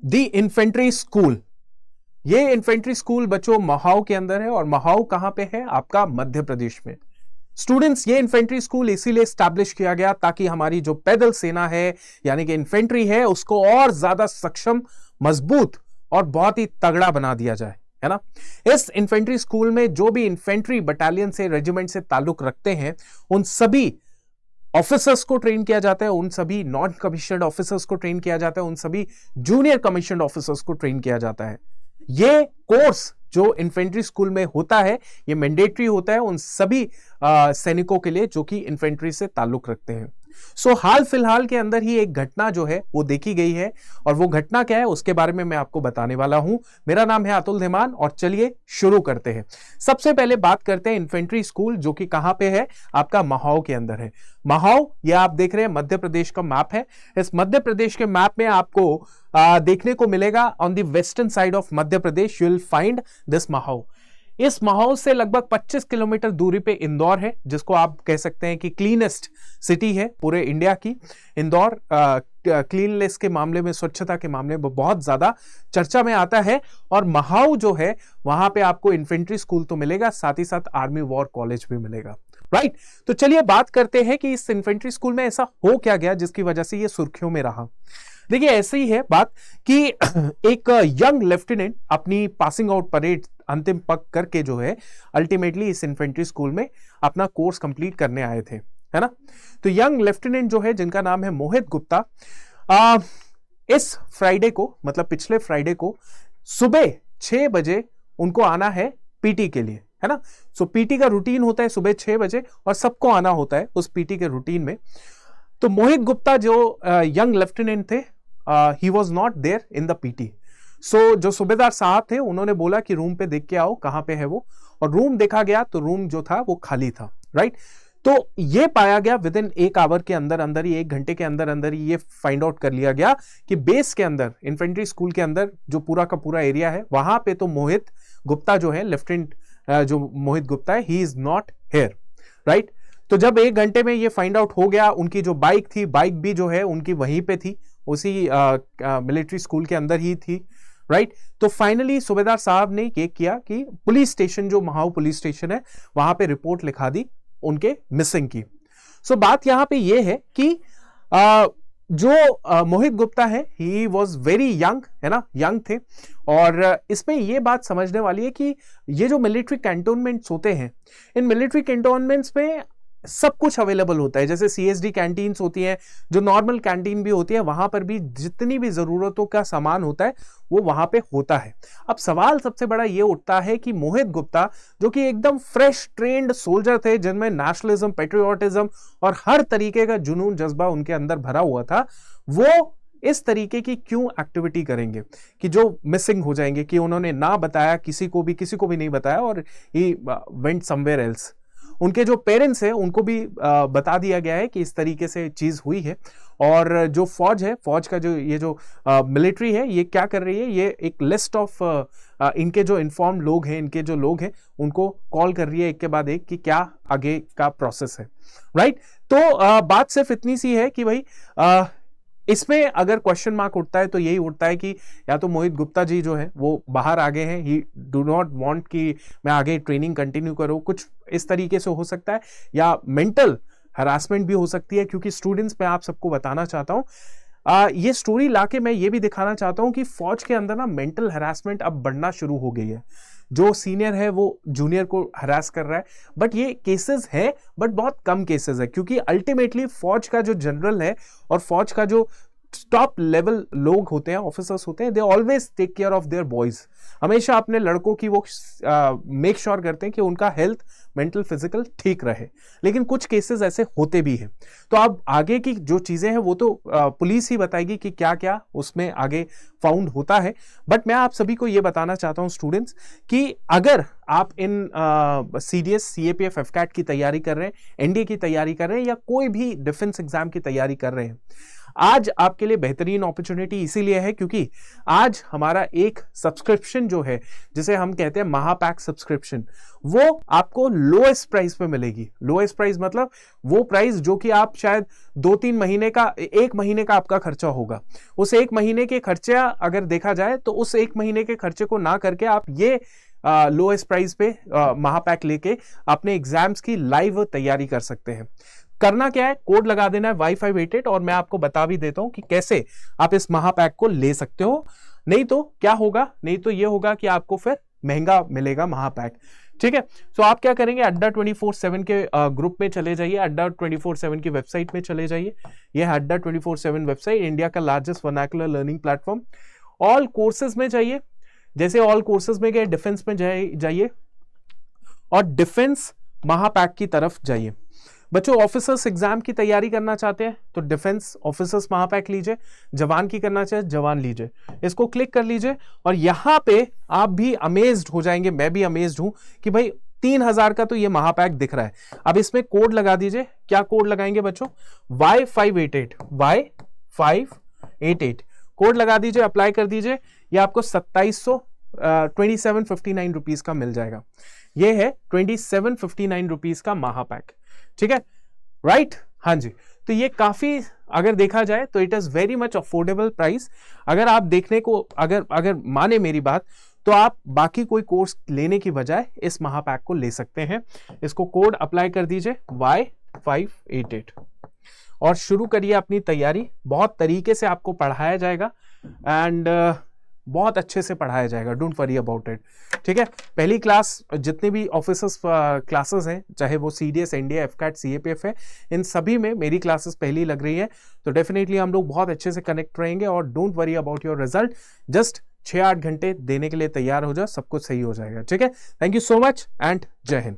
दी infantry school, ये infantry school बच्चों महाऊ के अंदर है, और महाऊ कहां पे है? आपका मध्य प्रदेश में। स्टूडेंट्स, ये इन्फेंट्री स्कूल इसीलिए स्टैब्लिश किया गया ताकि हमारी जो पैदल सेना है यानी कि इन्फेंट्री है उसको और ज्यादा सक्षम, मजबूत और बहुत ही तगड़ा बना दिया जाए, है ना। इस इन्फेंट्री स्कूल में जो भी इन्फेंट्री बटालियन से, रेजिमेंट से ताल्लुक रखते हैं उन सभी ऑफिसर्स को ट्रेन किया जाता है, उन सभी नॉन कमीशन्ड ऑफिसर्स को ट्रेन किया जाता है, उन सभी जूनियर कमीशन्ड ऑफिसर्स को ट्रेन किया जाता है। ये कोर्स जो इन्फेंट्री स्कूल में होता है ये मैंडेटरी होता है उन सभी सैनिकों के लिए जो कि इन्फेंट्री से ताल्लुक रखते हैं। सो हाल फिलहाल के अंदर ही एक घटना जो है वो देखी गई है, और वो घटना क्या है उसके बारे में मैं आपको बताने वाला हूं। मेरा नाम है अतुल धीमान, और चलिए शुरू करते हैं। सबसे पहले बात करते हैं इन्फेंट्री स्कूल जो कि कहां पे है? आपका महाऊ के अंदर है। महाऊ, ये आप देख रहे हैं मध्य प्रदेश का मैप है। इस मध्य प्रदेश के मैप में आपको देखने को मिलेगा on the western side of Madhya Pradesh you will find this Mhow. इस महाऊ से लगभग 25 किलोमीटर दूरी पे इंदौर है, जिसको आप कह सकते हैं कि क्लीनेस्ट सिटी है पूरे इंडिया की। इंदौर क्लीननेस के मामले में, स्वच्छता के मामले में बहुत ज्यादा चर्चा में आता है। और महाऊ जो है वहां पे आपको इन्फेंट्री स्कूल तो मिलेगा, साथ ही साथ आर्मी वॉर कॉलेज भी मिलेगा, राइट। तो चलिए बात करते हैं कि इस इन्फेंट्री स्कूल में ऐसा हो क्या गया जिसकी वजह से ये सुर्खियों में रहा। देखिए ऐसे ही है बात कि एक यंग लेफ्टिनेंट अपनी पासिंग आउट परेड अंतिम पक करके जो है अल्टीमेटली इस इन्फेंट्री स्कूल में अपना कोर्स कंप्लीट करने आए थे, है ना। तो यंग लेफ्टिनेंट जो है जिनका नाम है मोहित गुप्ता, इस फ्राइडे को, मतलब पिछले फ्राइडे को सुबह 6 बजे उनको आना है पीटी के लिए, है ना। सो पीटी का रूटीन होता है सुबह 6 बजे और सबको आना होता है उस पीटी के रूटीन में। तो मोहित गुप्ता जो यंग लेफ्टिनेंट थे, he was not there in the PT. So जो सूबेदार साहब थे उन्होंने बोला कि रूम पे देख के आओ कहां पे है वो, और रूम देखा गया तो रूम जो था वो खाली था, राइट। तो ये पाया गया विद इन 1 आवर के अंदर अंदर ही, 1 घंटे के अंदर अंदर ही ये फाइंड आउट कर लिया गया कि बेस के अंदर, इन्फेंट्री स्कूल के अंदर जो पूरा का पूरा एरिया है वहां पे तो मोहित गुप्ता जो है, लेफ्टिनेंट जो मोहित गुप्ता है, he is not here, right. तो जब 1 घंटे में ये फाइंड आउट हो गया, उनकी जो बाइक थी, बाइक भी जो है उनकी वहीं पे थी, उसी मिलिट्री स्कूल के अंदर ही थी, राइट। तो फाइनली सूबेदार साहब ने ये किया कि पुलिस स्टेशन, जो महाऊ पुलिस स्टेशन है, वहां पे रिपोर्ट लिखा दी उनके मिसिंग की। सो बात यहां पे ये है कि जो मोहित गुप्ता है ही वॉज वेरी यंग, है ना, यंग थे। और इसमें ये बात समझने वाली है कि ये जो मिलिट्री कैंटोनमेंट्स होते हैं, इन मिलिट्री कैंटोनमेंट्स में सब कुछ अवेलेबल होता है। जैसे सीएसडी कैंटीन्स होती हैं, जो नॉर्मल कैंटीन भी होती है, वहां पर भी जितनी भी जरूरतों का सामान होता है वो वहां पे होता है। अब सवाल सबसे बड़ा ये उठता है कि मोहित गुप्ता जो कि एकदम फ्रेश ट्रेंड सोल्जर थे, जिनमें नेशनलिज्म, पेट्रियोटिज्म और हर तरीके का जुनून जज्बा उनके अंदर भरा हुआ था, वो इस तरीके की क्यों एक्टिविटी करेंगे कि जो मिसिंग हो जाएंगे, कि उन्होंने ना बताया किसी को भी नहीं बताया और ही वेंट समवेयर एल्स। उनके जो पेरेंट्स हैं उनको भी बता दिया गया है कि इस तरीके से चीज हुई है। और जो फौज है, फौज का जो ये जो मिलिट्री है, ये क्या कर रही है, ये एक लिस्ट ऑफ इनके जो इन्फॉर्म लोग हैं, इनके जो लोग हैं, उनको कॉल कर रही है एक के बाद एक कि क्या आगे का प्रोसेस है, राइट। तो बात सिर्फ इतनी सी है कि भाई इसमें अगर क्वेश्चन मार्क उठता है तो यही उठता है कि या तो मोहित गुप्ता जी जो है वो बाहर आ गए हैं, ही डू नॉट वांट कि मैं आगे ट्रेनिंग कंटिन्यू करूं, कुछ इस तरीके से हो सकता है, या मेंटल हरासमेंट भी हो सकती है। क्योंकि स्टूडेंट्स, मैं आप सबको बताना चाहता हूं, ये स्टोरी लाके मैं ये भी दिखाना चाहता हूं कि फौज के अंदर ना मेंटल हरासमेंट अब बढ़ना शुरू हो गई है। जो सीनियर है वो जूनियर को हरास कर रहा है, बट ये केसेस है, बट बहुत कम केसेस है। क्योंकि अल्टीमेटली फौज का जो जनरल है और फौज का जो टॉप लेवल लोग होते हैं, ऑफिसर्स होते हैं, they always take care of their boys. हमेशा अपने लड़कों की वो मेक श्योर करते हैं कि उनका हेल्थ, मेंटल, फिजिकल ठीक रहे। लेकिन कुछ केसेस ऐसे होते भी हैं। तो अब आगे की जो चीजें हैं वो तो पुलिस ही बताएगी कि क्या क्या उसमें आगे फाउंड होता है। बट मैं आप सभी को ये बताना चाहता हूं स्टूडेंट्स कि अगर आप इन सीडीएस, सीएपीएफ, एफकैट की तैयारी कर रहे हैं, एनडीए की तैयारी कर रहे हैं, या कोई भी डिफेंस एग्जाम की तैयारी कर रहे हैं, आज आपके लिए बेहतरीन अपॉर्चुनिटी इसीलिए है क्योंकि आज हमारा एक सब्सक्रिप्शन जो है, जिसे हम कहते हैं महापैक सब्सक्रिप्शन, वो आपको लोएस्ट प्राइस पे मिलेगी। लोएस्ट प्राइस मतलब वो प्राइस जो कि आप शायद 2-3 महीने का, 1 महीने का आपका खर्चा होगा, उस 1 महीने के खर्चा अगर देखा जाए तो उस 1 महीने के खर्चे को ना करके आप ये लोएस्ट प्राइस पे महापैक लेके अपने एग्जाम्स की लाइव तैयारी कर सकते हैं। करना क्या है, कोड लगा देना है Y588 और मैं आपको बता भी देता हूं कि कैसे आप इस महापैक को ले सकते हो। नहीं तो क्या होगा, नहीं तो ये होगा कि आपको फिर महंगा मिलेगा महापैक। ठीक है, सो आप क्या करेंगे, अड्डा 24/7 के ग्रुप में चले जाइए, अड्डा 24/7 की वेबसाइट में चले जाइए। यह है अड्डा 24/7 वेबसाइट, इंडिया का largest vernacular learning platform. All courses में जाइए, जैसे ऑल कोर्सेज में गए डिफेंस में जाइए और डिफेंस महापैक की तरफ जाइए। बच्चों ऑफिसर्स एग्जाम की तैयारी करना चाहते हैं तो डिफेंस ऑफिसर्स महापैक लीजिए, जवान की करना चाहे जवान लीजिए, इसको क्लिक कर लीजिए और यहां पे आप भी अमेज्ड हो जाएंगे, मैं भी अमेज्ड हूं कि भाई 3000 का तो ये महापैक दिख रहा है। अब इसमें कोड लगा दीजिए, क्या कोड लगाएंगे बच्चों, Y588, Y588 कोड लगा दीजिए, अप्लाई कर दीजिए, ये आपको 2759 रुपीज का मिल जाएगा। ये है 2759 रुपीज का महापैक। ठीक है, राइट, हाँ जी। तो ये काफी अगर देखा जाए तो it is very much affordable price. अगर आप देखने को अगर माने मेरी बात, तो आप बाकी कोई कोर्स लेने की बजाय इस महापैक को ले सकते हैं। इसको कोड अप्लाई कर दीजिए Y588 और शुरू करिए अपनी तैयारी। बहुत तरीके से आपको पढ़ाया जाएगा एंड बहुत अच्छे से पढ़ाया जाएगा, डोंट वरी अबाउट इट। ठीक है, पहली क्लास जितने भी ऑफिसर्स क्लासेस हैं, चाहे वो CDS, NDA, FCAT, CAPF है, इन सभी में मेरी क्लासेस पहली लग रही है, तो डेफिनेटली हम लोग बहुत अच्छे से कनेक्ट रहेंगे और don't worry about your result. Just 6-8 घंटे देने के लिए तैयार हो जाओ, सब कुछ सही हो जाएगा। ठीक है, thank you so much and जय हिंद।